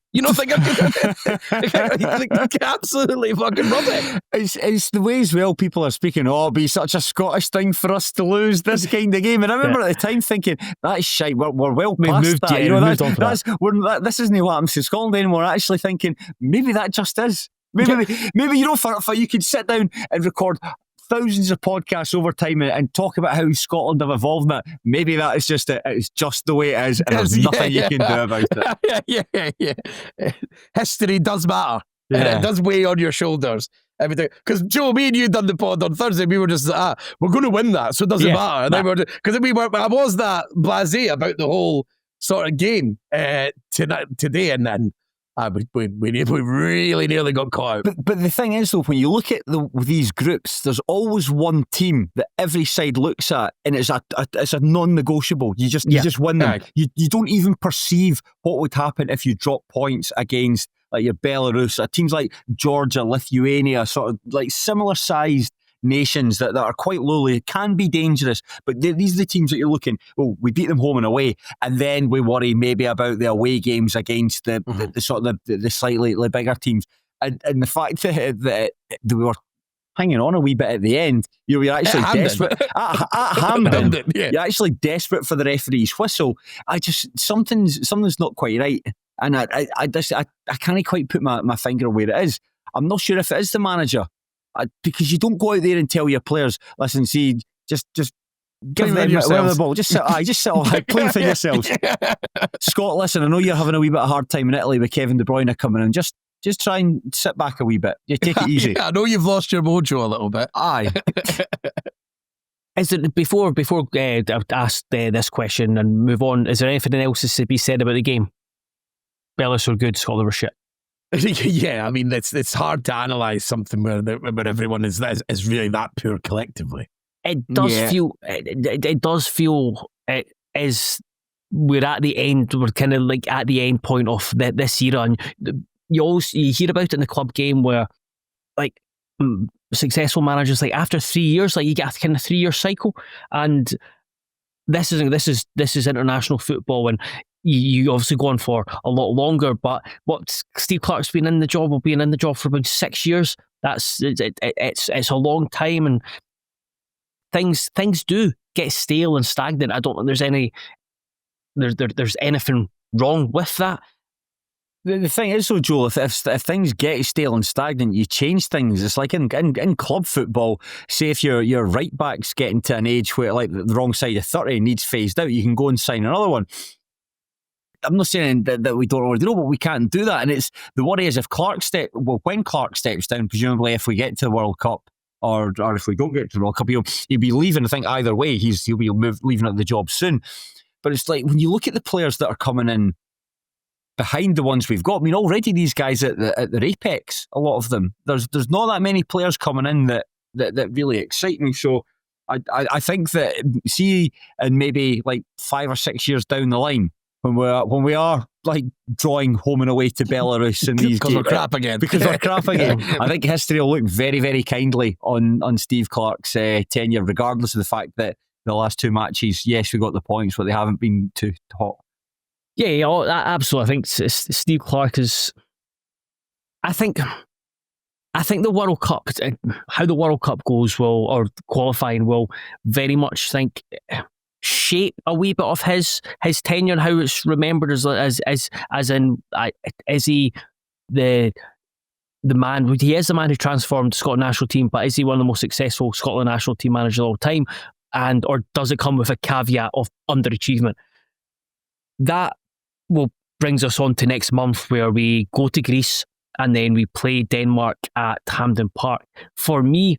Absolutely fucking rubbish. It's the way as well people are speaking, it'll be such a Scottish thing for us to lose this kind of game. And I remember at the time thinking, that's shite, we're well past that. This isn't what happens to Scotland anymore. Actually thinking, maybe that just is. Maybe for you could sit down and record thousands of podcasts over time and talk about how Scotland have evolved. Maybe that is just it. It's just the way it is, and there's nothing you can do about it. Yeah. History does matter, and it does weigh on your shoulders. Everything, because Joe, me and you done the pod on Thursday. We were just we're going to win that, so it doesn't matter. And then I was that blasé about the whole sort of game today, and then. We really nearly got caught out. But the thing is, though, when you look at these groups, there's always one team that every side looks at, and it's a non-negotiable. You just win them. You don't even perceive what would happen if you drop points against like your Belarus, teams like Georgia, Lithuania, sort of like similar sized nations that are quite lowly, can be dangerous, but these are the teams that you're looking, we beat them home and away, and then we worry maybe about the away games against the sort of the slightly bigger teams, and the fact that we were hanging on a wee bit at the end, you're actually desperate at Hampden. You're actually desperate for the referee's whistle. Something's not quite right, and I can't quite put my finger on where it is. I'm not sure if it is the manager. Because you don't go out there and tell your players, listen, see, just give them the ball. Just sit all play for yourselves. Scott, listen, I know you're having a wee bit of a hard time in Italy with Kevin De Bruyne coming in. Just try and sit back a wee bit. You take it easy. I know you've lost your mojo a little bit. Aye. Is it before I've asked this question and move on? Is there anything else to be said about the game? Belarus were good, Scotland were shit. Yeah, I mean, it's hard to analyse something where everyone is really that poor collectively. It does feel. It does feel. It is. We're at the end. We're kind of like at the end point of this era, and you hear about it in the club game where, like, successful managers, like after 3 years, like you get a kind of 3-year cycle, and this is international football, and you obviously go on for a lot longer, but what Steve Clarke's been in the job, will be in the job for about 6 years. It's a long time, and things do get stale and stagnant. I don't think there's anything wrong with that. The thing is, though, Joel, if things get stale and stagnant, you change things. It's like in club football, say if your right back's getting to an age where, like, the wrong side of 30 needs phased out, you can go and sign another one. I'm not saying that we don't already know, but we can't do that. And it's the worry is when Clarke steps down, presumably if we get to the World Cup or if we don't get to the World Cup, he'll be leaving. I think either way, he'll be leaving at the job soon. But it's like when you look at the players that are coming in behind the ones we've got. I mean, already these guys at their apex, a lot of them. There's not that many players coming in that really excite me. So I think that and maybe like 5 or 6 years down the line, when we are like drawing home and away to Belarus and these because we're crap again. I think history will look very, very kindly on Steve Clarke's tenure, regardless of the fact that the last 2 matches, yes, we got the points, but they haven't been too hot. Yeah, absolutely. I think Steve Clarke is. I think the World Cup, how the World Cup goes will, or qualifying will very much shape a wee bit of his tenure and how it's remembered as in is he the man? He is the man who transformed the Scotland national team, but is he one of the most successful Scotland national team managers of all time? Or does it come with a caveat of underachievement? That will brings us on to next month, where we go to Greece and then we play Denmark at Hampden Park. For me,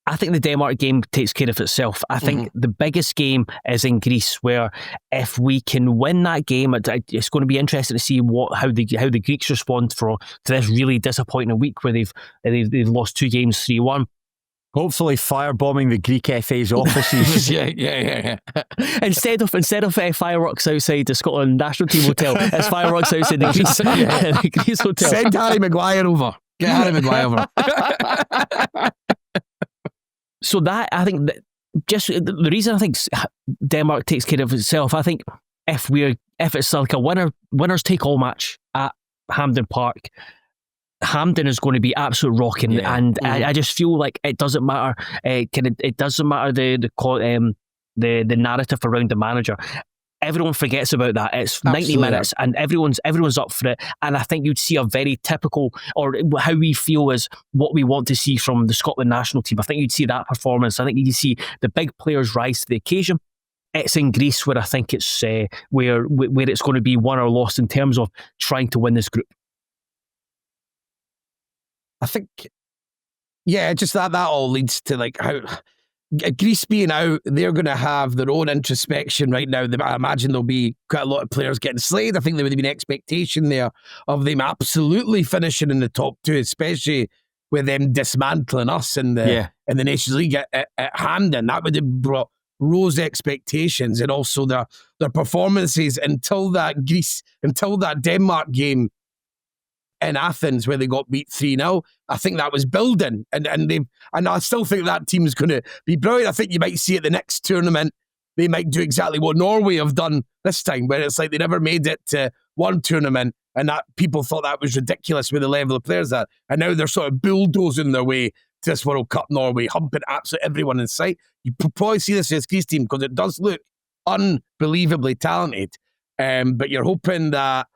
I think the Denmark game takes care of itself. I think the biggest game is in Greece, where if we can win that game, it's going to be interesting to see how the Greeks respond to this really disappointing week where they've lost 2 games 3-1. Hopefully firebombing the Greek FA's offices. yeah. Instead of fireworks outside the Scotland national team hotel, it's fireworks outside the Greece hotel. Send Harry Maguire over. Get Harry Maguire over. So that, I think just the reason I think Denmark takes care of itself, I think if it's like a winners take all match at Hampden Park, Hampden is going to be absolute rocking, and I just feel like it doesn't matter. It doesn't matter the narrative around the manager. Everyone forgets about that. It's 90 minutes and everyone's up for it. And I think you'd see a very typical, or how we feel is what we want to see from the Scotland national team. I think you'd see that performance. I think you'd see the big players rise to the occasion. It's in Greece where I think it's where it's going to be won or lost in terms of trying to win this group. I think, just that all leads to like how Greece being out, they're going to have their own introspection right now. I imagine there'll be quite a lot of players getting slayed. I think there would have been expectation there of them absolutely finishing in the top two, especially with them dismantling us in the Nations League at Hampden. That would have brought rose expectations, and also their performances until that Denmark game in Athens where they got beat 3-0. I think that was building, and I still think that team's going to be brilliant. I think you might see at the next tournament they might do exactly what Norway have done this time, where it's like they never made it to one tournament and that people thought that was ridiculous with the level of players that, and now they're sort of bulldozing their way to this World Cup. Norway humping absolutely everyone in sight. You probably see this as Greece team because it does look unbelievably talented, but you're hoping that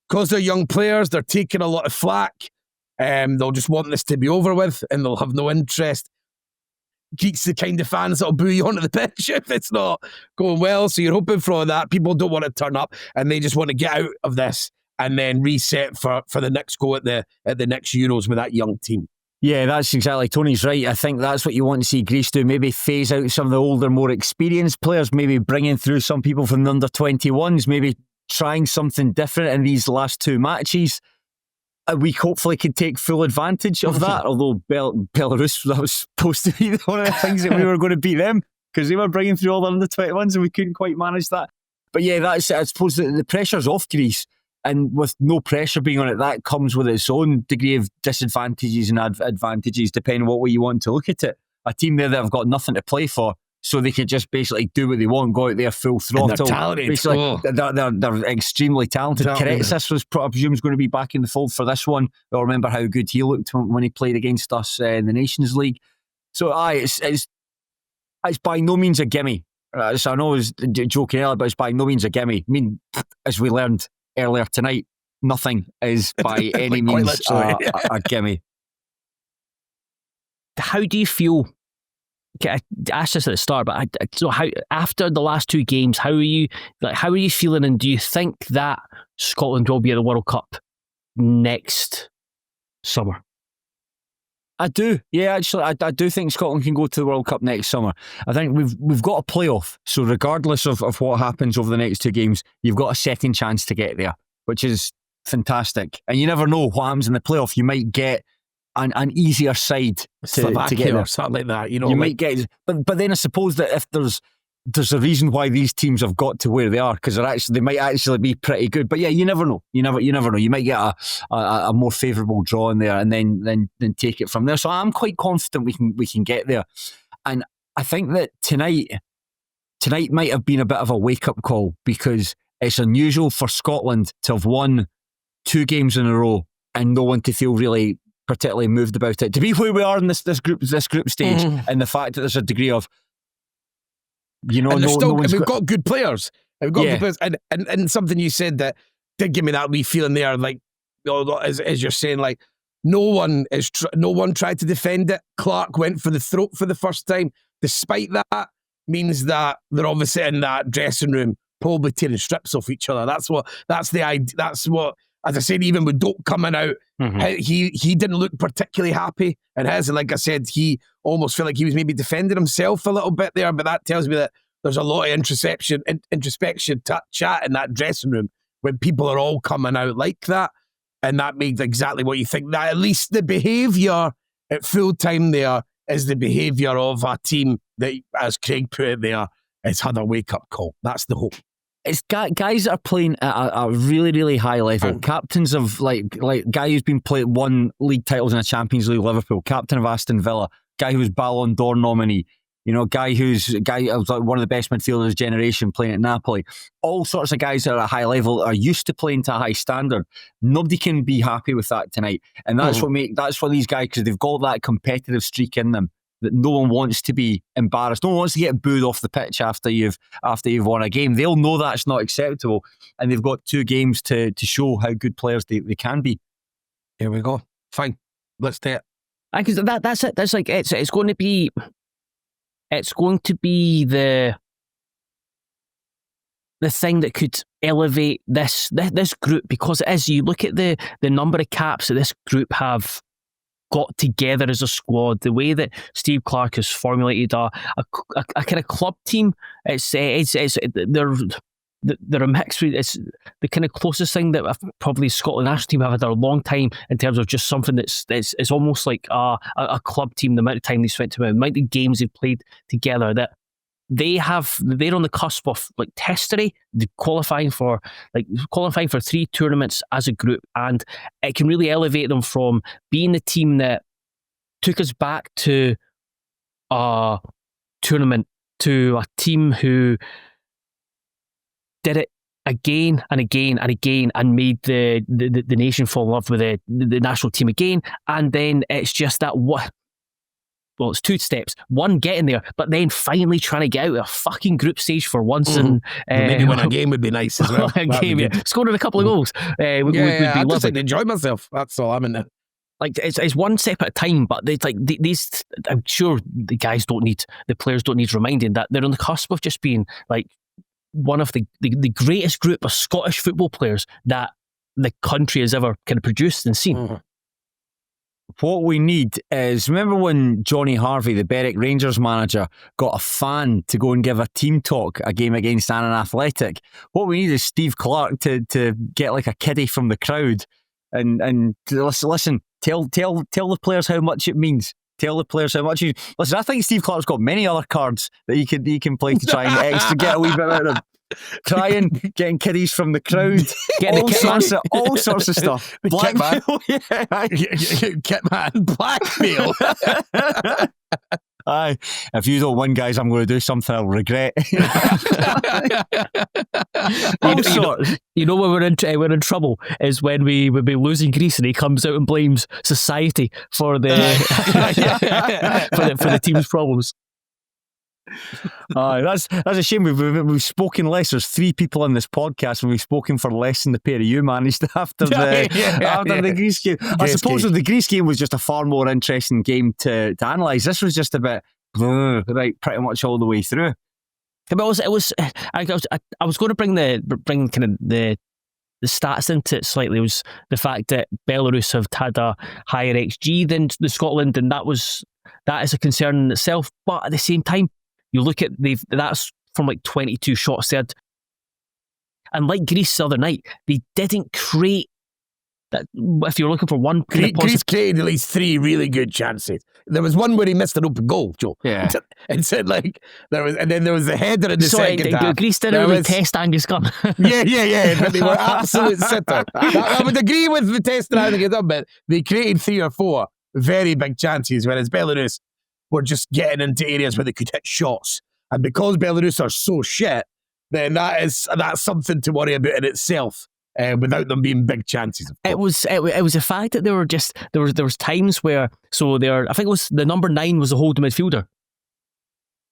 because they're young players, they're taking a lot of flack. They'll just want this to be over with and they'll have no interest. Greeks the kind of fans that'll boo you onto the pitch if it's not going well. So you're hoping for all that. People don't want to turn up and they just want to get out of this and then reset for the next go at the next Euros with that young team. Yeah, that's exactly. Tony's right. I think that's what you want to see Greece do. Maybe phase out some of the older, more experienced players. Maybe bringing through some people from the under-21s. Maybe trying something different in these last two matches. We hopefully can take full advantage of that. Although Belarus, that was supposed to be one of the things that we were going to beat them because they were bringing through all the under-21s and we couldn't quite manage that. But yeah, that's it. I suppose the pressure's off Greece. And with no pressure being on it, that comes with its own degree of disadvantages and advantages, depending on what way you want to look at it. A team there that have got nothing to play for, so they can just basically do what they want, go out there full throttle. And they're talented. Basically, they're extremely talented. Karetsis was, I presume, is going to be back in the fold for this one. I'll remember how good he looked when he played against us in the Nations League. So, it's by no means a gimme. So I know I was joking earlier, but it's by no means a gimme. I mean, as we learned earlier tonight, nothing is by any means a gimme. How do you feel? I asked this at the start, but so how after the last two games, how are you feeling? And do you think that Scotland will be at the World Cup next summer? I do, yeah. Actually, I do think Scotland can go to the World Cup next summer. I think we've got a playoff, so regardless of what happens over the next two games, you've got a second chance to get there, which is fantastic. And you never know what happens in the playoff. You might get an easier side to get there, or something like that. You might get, but then I suppose that if there's a reason why these teams have got to where they are, because they might actually be pretty good. But yeah, you never know. You never know. You might get a more favourable draw in there, and then take it from there. So I'm quite confident we can get there. And I think that tonight might have been a bit of a wake up call, because it's unusual for Scotland to have won 2 games in a row and no one to feel really particularly moved about it. To be where we are in this group stage, and the fact that there's a degree of, and we've got good players. We've got good players, and something you said that did give me that wee feeling there, like as you're saying, like no one tried to defend it. Clarke went for the throat for the first time. Despite that, means that they're obviously in that dressing room, probably tearing strips off each other. That's the idea. That's what. As I said, even with Doak coming out, he didn't look particularly happy in his. And like I said, he almost felt like he was maybe defending himself a little bit there. But that tells me that there's a lot of introspection, chat in that dressing room when people are all coming out like that. And that makes exactly what you think. That at least the behaviour at full time there is the behaviour of a team that, as Craig put it there, has had a wake-up call. That's the hope. It's guys that are playing at a really, really high level. Captains of like guy who's won league titles in a Champions League, Liverpool, captain of Aston Villa, guy who was Ballon d'Or nominee, Guy who's like one of the best midfielders of his generation playing at Napoli. All sorts of guys that are at a high level are used to playing to a high standard. Nobody can be happy with that tonight, and that's what these guys, because they've got that competitive streak in them, that no one wants to be embarrassed. No one wants to get booed off the pitch after you've won a game. They'll know that's not acceptable, and they've got 2 games to show how good players they can be. Here we go. Fine, let's do it. Because that's it. That's like it's going to be. It's going to be the thing that could elevate this group, because it is. You look at the number of caps that this group have got together as a squad, the way that Steve Clarke has formulated a kind of club team. They're a mix. It's the kind of closest thing that probably Scotland national team have had a long time in terms of just something that's almost like a club team. The amount of time they spent together, the amount of games they've played together, that they're on the cusp of like history, qualifying for 3 tournaments as a group, and it can really elevate them from being the team that took us back to a tournament to a team who did it again and again and again and made the nation fall in love with the national team again. And then it's just that it's 2 steps. One, getting there, but then finally trying to get out of a fucking group stage for once. And maybe win a game would be nice as well. Scoring a couple of goals would be I lovely. just enjoy myself. That's all I'm in there. Like it's one step at a time, but these. I'm sure the players don't need reminding that they're on the cusp of just being like one of the greatest group of Scottish football players that the country has ever kind of produced and seen. Mm-hmm. What we need is, remember when Johnny Harvey, the Berwick Rangers manager, got a fan to go and give a team talk a game against Annan Athletic? What we need is Steve Clarke to get like a kiddie from the crowd and listen, tell the players how much it means. Tell the players how much you listen. I think Steve Clarke's got many other cards that he can play to try and get a wee bit out of him. Trying getting kiddies from the crowd, all sorts of stuff. Blackmail, Kitman, blackmail. Aye, if you don't win, guys, I'm going to do something I'll regret. You know when we're in trouble is when we would be losing Greece and he comes out and blames society for the for the team's problems. That's a shame. We've spoken less. There's 3 people on this podcast, and we've spoken for less than the pair of you managed after the Greece game. I suppose the Greece game was just a far more interesting game to analyse. This was just a bit right, pretty much all the way through. But I was going to bring kind of the stats into it slightly. It was the fact that Belarus have had a higher XG than the Scotland, and that is a concern in itself. But at the same time, you look at that's from like 22 shots there. And like Greece the other night, they didn't create that. If you're looking for one kind of Greece created at least 3 really good chances. There was one where he missed an open goal, Joe. Yeah. And said and then there was the header in the second half. Greece didn't really test Angus Gunn. Yeah. But they were absolute sitter. I would agree with the test around and up, but they created 3 or 4 very big chances, whereas Belarus were just getting into areas where they could hit shots. And because Belarus are so shit, then that's something to worry about in itself, without them being big chances. It was a fact that there was times where I think it was the number 9 was the holding midfielder.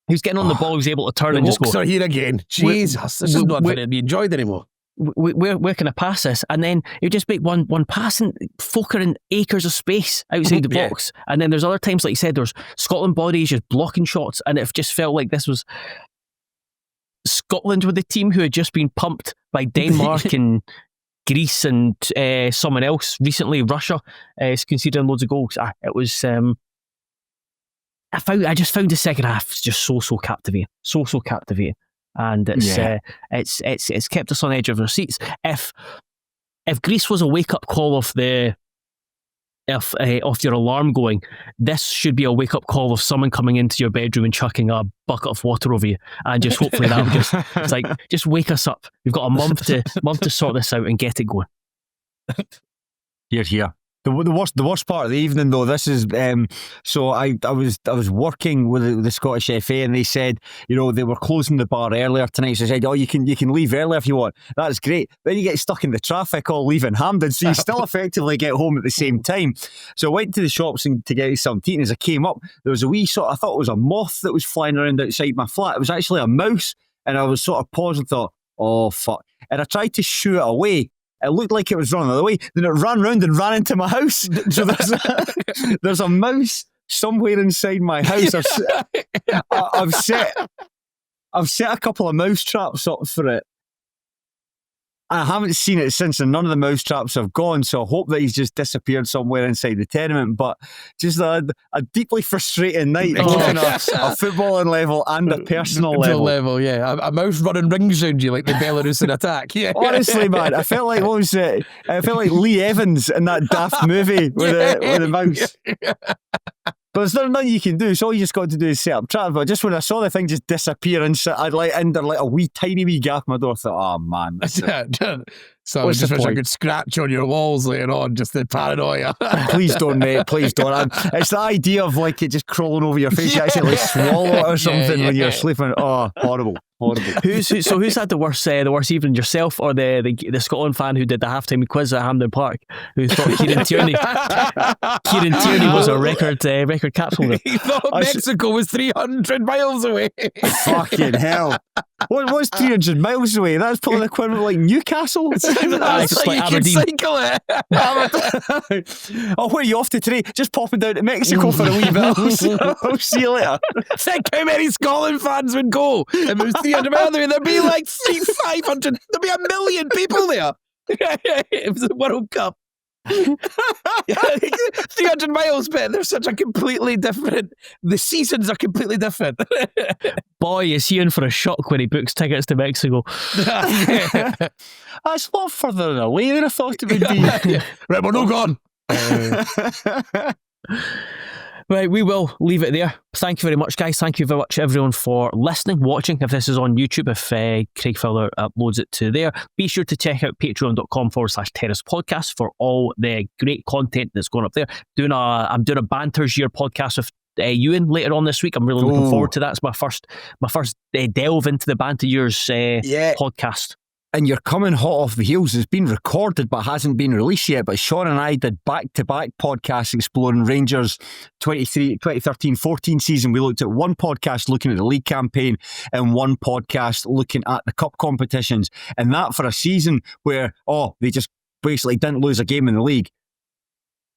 He was getting on the ball, he was able to turn and just go. Are here again. Jesus, this is not going to be enjoyed anymore. Where can I pass this? And then you just make one pass and Fokker in acres of space outside the box. And then there's other times, like you said, there's Scotland bodies just blocking shots, and it just felt like this was Scotland with the team who had just been pumped by Denmark and Greece and someone else recently, Russia, conceding loads of goals. It was. I just found the second half just so captivating, so captivating. And it's kept us on the edge of our seats. If Greece was a wake up call of your alarm going, this should be a wake up call of someone coming into your bedroom and chucking a bucket of water over you, and just hopefully that would just wake us up. We've got a month to sort this out and get it going. Here. The worst part of the evening though, this is so I was working with the Scottish FA, and they said, you know, they were closing the bar earlier tonight, so they said, oh, you can leave early if you want. That's great. Then you get stuck in the traffic all leaving Hampden, so you still effectively get home at the same time. So I went to the shops to get something to eat, and as I came up, there was a wee I thought it was a moth that was flying around outside my flat. It was actually a mouse, and I was sort of paused and thought, oh fuck, and I tried to shoo it away. It looked like it was running away. Then it ran round and ran into my house. So there's a mouse somewhere inside my house. I've set a couple of mouse traps up for it. I haven't seen it since, and none of the mouse traps have gone. So I hope that he's just disappeared somewhere inside the tenement. But just a deeply frustrating night, both on a footballing level and a personal level. Yeah, a mouse running rings around you like the Belarus attack. Yeah, honestly, man, I felt like what was it? I felt like Lee Evans in that daft movie with the mouse. But there's nothing you can do, so all you just got to do is set up traps. But just when I saw the thing just disappear and I'd like under like a tiny wee gap in my door, I thought, oh man. So I just wish I could scratch on your walls later on, just the paranoia. Please don't, mate. Please don't. It's the idea of like it just crawling over your face. You actually like swallow it or something when you're sleeping. Oh, horrible. Who's had the worst evening, yourself or the Scotland fan who did the halftime quiz at Hampden Park, who thought Kieran Tierney was a record capsule? He thought Mexico was 300 miles away. Fucking hell! What's 300 miles away? That's probably the equivalent of like Newcastle. That's like you can cycle it. Oh, where are you off to today? Just popping down to Mexico for a wee bit. I'll see you later. Think how many Scotland fans would go if it was 300 miles away. There'd be like 500. There'd be 1 million people there. It was the World Cup. 300 miles, but they're such a completely different. The seasons are completely different. Boy, is he in for a shock when he books tickets to Mexico. That's a lot further away than I thought it would be. Right, we're not gone. Right, we will leave it there. Thank you very much, guys. Thank you very much, everyone, for listening, watching. If this is on YouTube, if Craig Fowler uploads it to there, be sure to check out patreon.com/Terrace Podcast for all the great content that's going up there. I'm doing a Banters Year podcast with Ewan later on this week. I'm really looking forward to that. It's my first delve into the Banter Years podcast. And you're coming hot off the heels. It's been recorded but hasn't been released yet. But Sean and I did back-to-back podcasts exploring Rangers 2013-14 season. We looked at one podcast looking at the league campaign and one podcast looking at the cup competitions. And that for a season where, they just basically didn't lose a game in the league.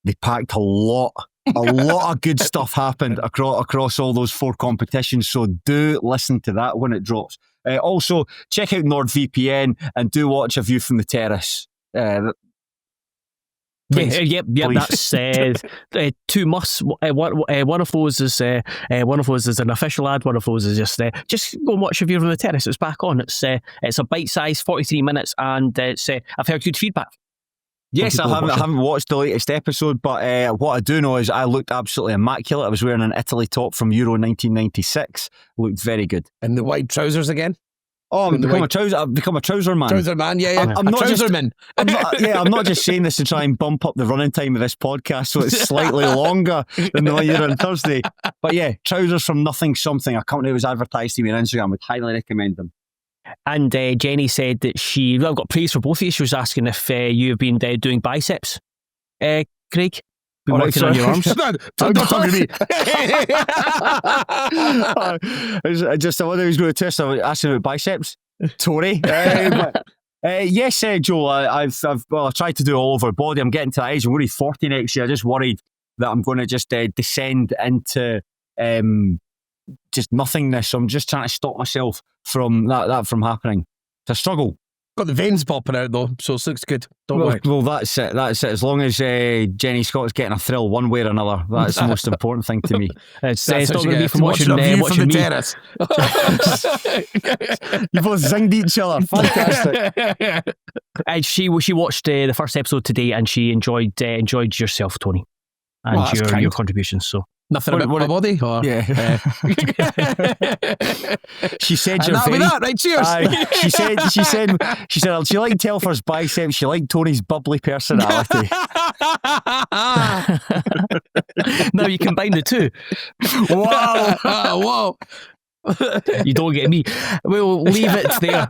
They packed a lot of good stuff happened across all those 4 competitions. So do listen to that when it drops. Also, check out NordVPN and do watch A View from the Terrace. Yep. That's 2 musts. One of those is an official ad. One of those is just go and watch A View from the Terrace. It's back on. It's a bite-sized 43 minutes, and I've heard good feedback. Yes, I haven't watched the latest episode, but what I do know is I looked absolutely immaculate. I was wearing an Italy top from Euro 1996. Looked very good. And the white trousers again? Oh, I've become a trouser man. Trouser man, yeah. I'm not just saying this to try and bump up the running time of this podcast so it's slightly longer than the one you're on Thursday. But yeah, trousers from Nothing Something, a company that was advertised to me on Instagram. Would highly recommend them. And Jenny said that she got praise for both of you. She was asking if you've been doing biceps, Craig. Been working on your arms. Don't talk to me. I wonder who's going to test. I was asking about biceps. Tory. Yes, Joel. I've tried to do it all over body. I'm getting to that age. I'm only 40 next year. I'm just worried that I'm going to just descend into just nothingness. So I'm just trying to stop myself from that from happening. It's a struggle. Got the veins popping out though, so it looks good. Don't worry. Well, that's it. As long as Jenny Scott's getting a thrill one way or another, that's the most important thing to me. It's not going to be from watching A View from the me. Terrace. You both zinged each other. Fantastic. And she watched the first episode today, and she enjoyed yourself, Tony, and your contributions. So Nothing about my body? Or, Yeah. She said and you're that'll be very... that, right? Cheers. Aye. She said she liked Telfer's biceps, she liked Tony's bubbly personality. Now you combine the two. Wow. Whoa. You don't get me. We'll leave it there.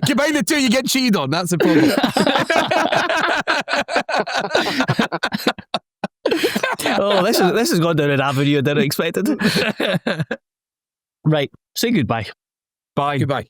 Combine the two, you get cheated on. That's the problem. Oh, this has gone down an avenue I didn't expect it. Right. Say goodbye. Bye. Goodbye.